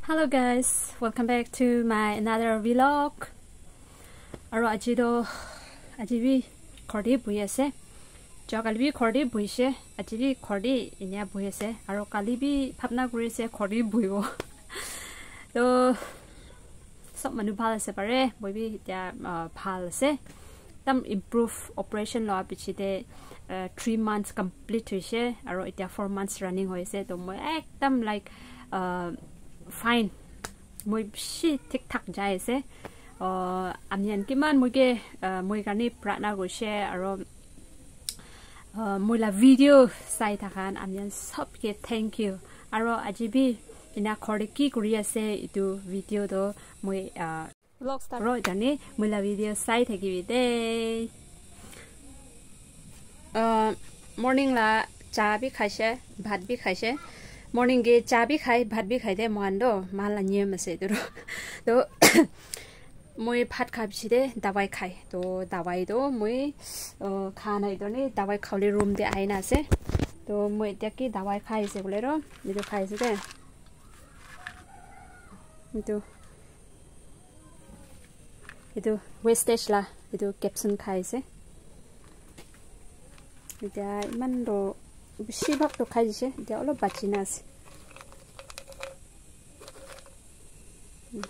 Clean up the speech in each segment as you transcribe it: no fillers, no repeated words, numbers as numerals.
Hello guys, welcome back to my another vlog. Aro aji khordi bui ase. Jo kali khordi bui se, aji khordi inya bui ase. Aro kali bi phapna kuri se khordi bui wo. To sob manu bhal ase pare, bui bi tia bhal ase. Tam improve operation lo apichite 3 months complete hoise. Aro itia 4 months running hoise. To moi ekdam like fine moi shi tik tak jai se amyan kiman moge moi gani prana go share aro moi la video sai thakan amyan sob ke thank you aro ajibi ina khori ki kuri ase itu video do moi vlog start ro jani moi la video sai thaki bi de morning la cha bi khaise bhat bi khaise morning ge cha bi khai bhat bi khai de mando mala nyem ase to moi bhat khab chi de dawai khai to dawai do moi khana ido ni dawai khawle room de aina ase to moi te ki dawai khai se bole ro ni do khai se de itu wastage la itu capsule khai se ida man do বেশি ভাগ তো খাই দিছে এটা অলপ বাচি না আছে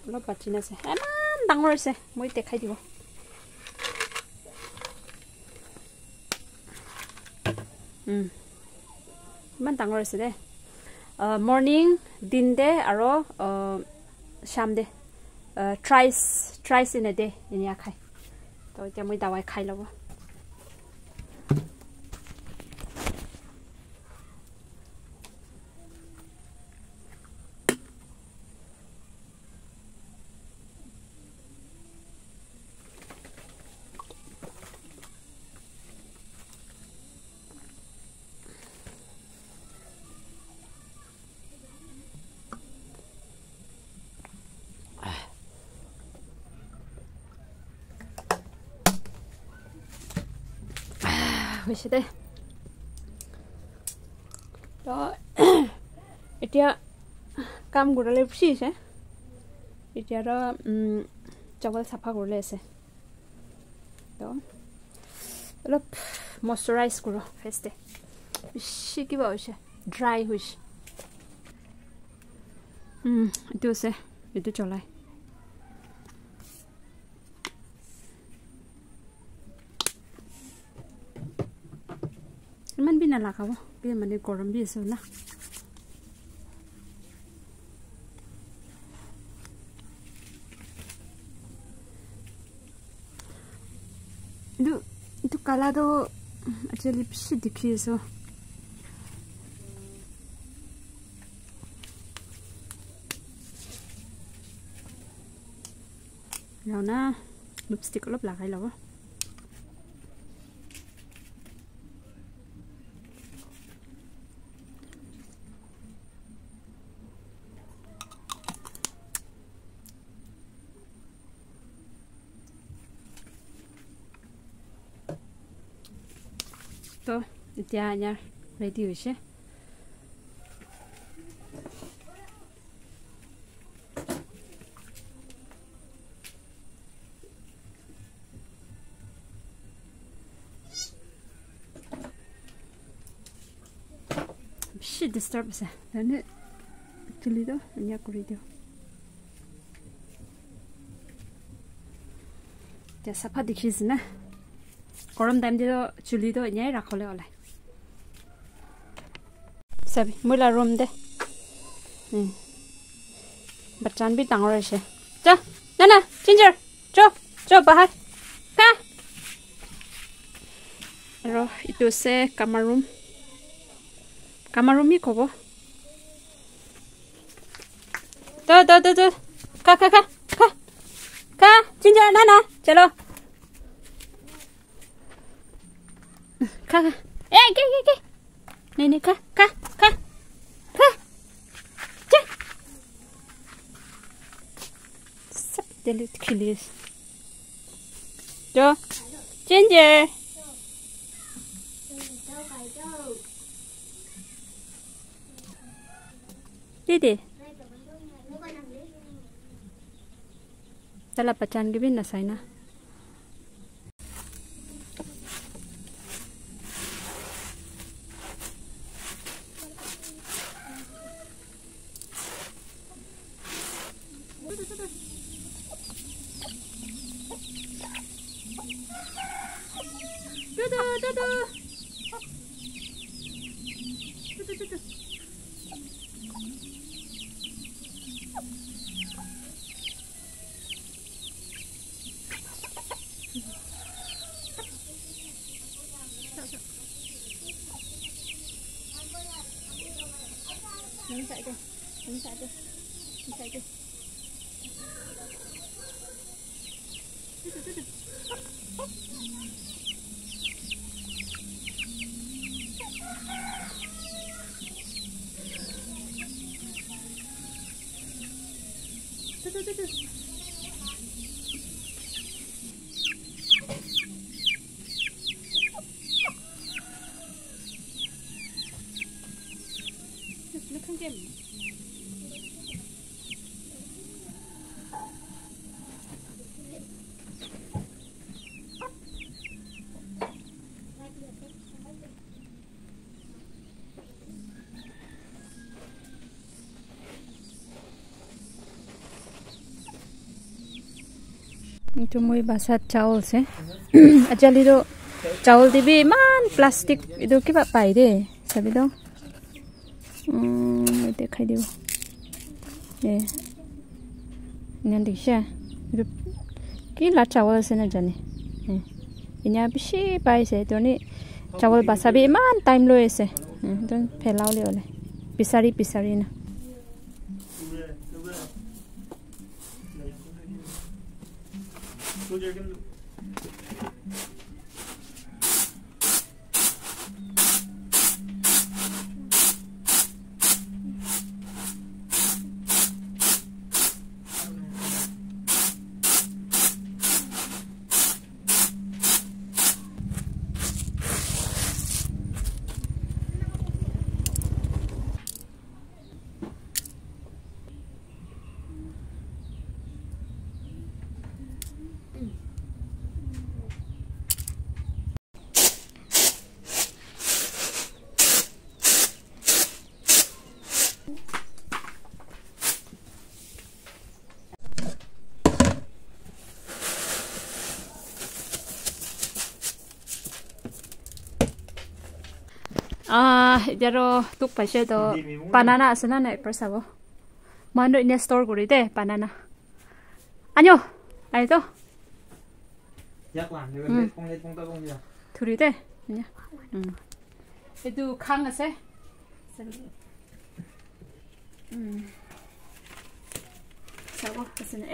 অলপ বাচি না আছে এমান ডাঙৰ আছে মই দেখাই দিব ইমান ডাঙৰ আছে দে মৰ্নিং দিন দে আৰু শাম দে থ্ৰাইস ইন এ ডে এনিয়া খাই তো এতিয়া মই দাৱাই খাই লব হৈছে দে তো এতিয়া কাম গড়লে পিছে এতিয়া ৰ চাবল সাফা কৰলে আছে তো অলপ ময়শ্চাৰাইজ কৰো ফেসতে বেছি কিবা হৈছে ড্ৰাই হৈছে এইটো আছে এইটো চলাই man bina la kawo bi mane gorom bi so na itu kala do actually bishi dikhi so na lipstick lop lagai lawo তো এতিয়া আনা ৰেডি হৈছে বেছি ডিষ্টাৰ্ব আছে মানে চুলি তো এনে কৰি দিও এতিয়া চাফা দেখিছে না গৰম টাইম দিও চুলি তো এনে ৰাখলে ওলাই সবি মোলা ৰুম দে বাচ্চান বি ডাঙৰ আছে যা না জিঞ্জাৰ চ বাহাৰ কা আৰু ইটো আছে কামাৰুমি কব তো কা জিঞ্জাৰ না চলো কা কে नहीं का सब delete खिलिस जो ginger đi đi Tala pachan gibi na saina. Itu moi basat chaul se ajali do chaul dibi man plastic idu kiba pai de sabi do dekhai dibo nyan disha idu ki la chaul se na jane inya bishi pai se to ni chaul basabi man time lo ese don phelau le ole pisari na Jaro tuk paise to banana asana na persavo mando in store guri de banana año ai to yak wan le pong ta pong ya thuri de nya edu khang ase sabo asana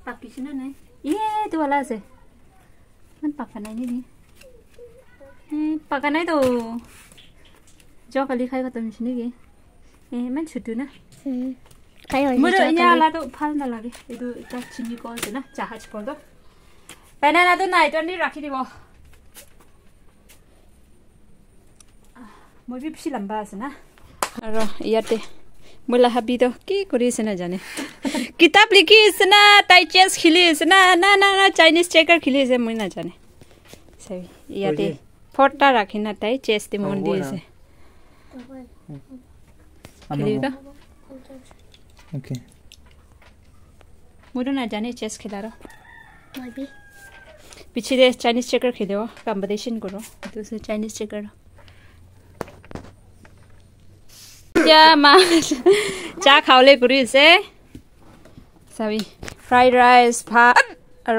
pakisina nai ye tu wala ase man pakanai ni pakanai to jo kali khai khatam chini ge man chutu na khai hoi muro nya la to phal na lage edu ta chini ko na jahaj ko do banana to nai to ni rakhi dibo moi bi psi lamba asna aro yate mula habi do ki kori sena jane kitab likhi isna tai chess khili isna na chinese checker khili se moi na jane sai yate photo rakhina tai chess te mondi se खेलेगा okay मुझे ना जाने chess खेला रहा मैं भी पीछे दे Chinese checker खेले हो कंपटीशन करो तो से चाइनीज चेकर क्या माँ चा खाओले करी से सभी फ्राइड राइस भात और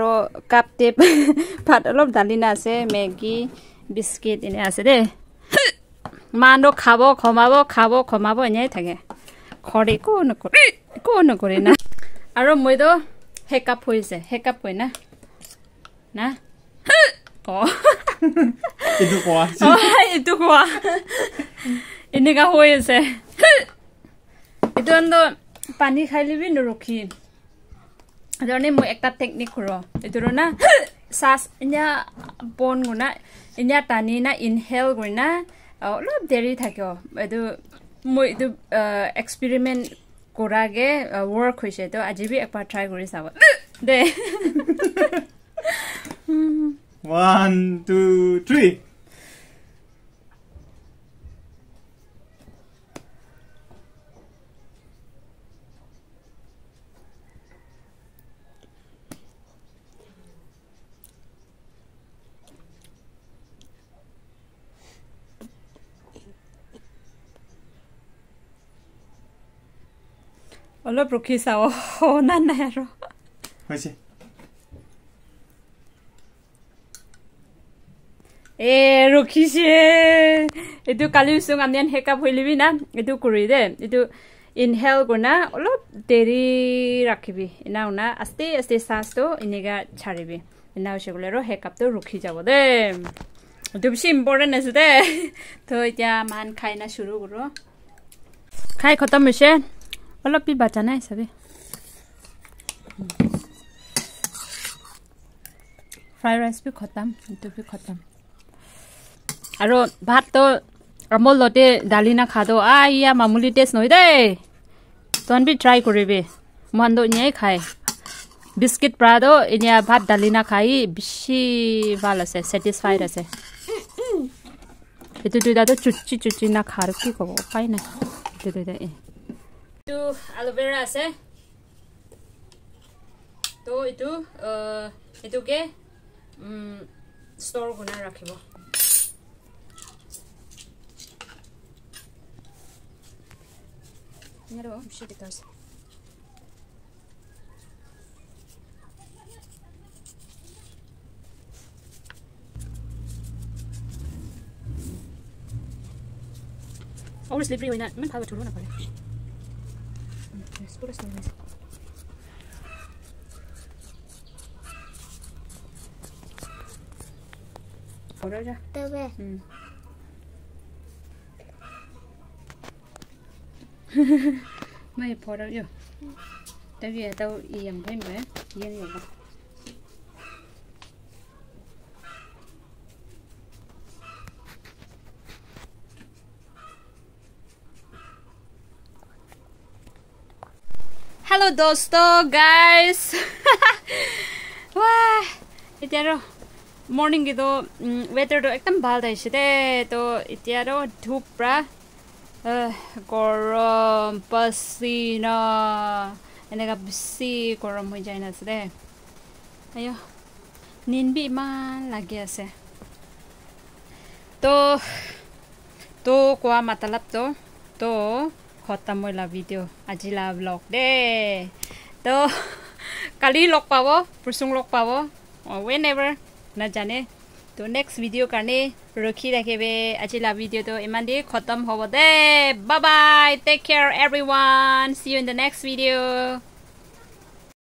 कप टेप भात अलग डाली ना से मैगी बिस्किट इन्हें आसे दे मानो खाबो खमाबो न्याय थाके खरे को न करे ना आरो মই তো হেকাপ হইছে হেকাপ কই না না ক এটু কোয়া এনেকা হইছে এটু অন্ধ পানি খাইলিবি নরখি জনে মই একটা টেকনিক করো এটুর না শ্বাস ইনা বন গুনা ইনা টানি না ইনহেল গইনা অলপ দেৰি থাকে এটো মই এটো এক্সপেৰিমেন্ট কৰাগে ওয়াৰ্ক হৈছে তো আজি বি একবাৰ ট্ৰাই কৰি চাব দে 1 2 3 অলপ ৰখি চাও না নাই আৰু হৈছে এ ৰখিছে এটো কালি সুং আমিয়ান হেকআপ হইলিবি না এটো কৰি দে এটো ইনহেল কৰনা অলপ দেৰি ৰাখিবি না না আস্তে আস্তে শ্বাসটো ইনেগা ছাড়িবি না সেগুলো হেকআপ তো ৰখি যাব দে এটো বেছি ইম্পৰ্টেন্ট আছে দে তো এতিয়া মান খাই না শুৰু কৰো খাই খতম হৈছে অলপ পি বাচা নাই সবে ফ্ৰাইড ৰাইস भी खत्म तो भी खत्म আৰু ভাত তো আমল লতে দালি না খাদো আইয়া মামুলি টেস্ট নই দে তন বি ট্রাই কৰিবি মান দো নিয়ে খাই বিস্কিট প্ৰাদো ইনিয়া ভাত দালি না খাই বেছি ভাল আছে স্যাটিসফাইড আছে এটো দুইটা তো চুচি না খাৰ কি কব পাই না এটো দুইটা এটো এলোভেৰা আছে তো এটো কে স্টোর গুনা রাখিব নেরো শিটি তাস Over slippery wina man pago chulo na pare pura stones Ora ya Tabe. Mai pora yo Tabi tao iyam phai me yen yo Hello dosto guys Wah itaro morning to weather to ekdam bhal daise de to itiaro dhup pra gorom pasina enega bisi gorom hoi jai na ase de ayo nin bi man lagi ase to kwa matlab to khatam hoila video ajila vlog de to kali log pabo pusung log pabo whenever ना जाने तो next video करने रखी रखेबे अजिला video तो इमान दे खत्म होबो दे bye bye take care everyone see you in the next video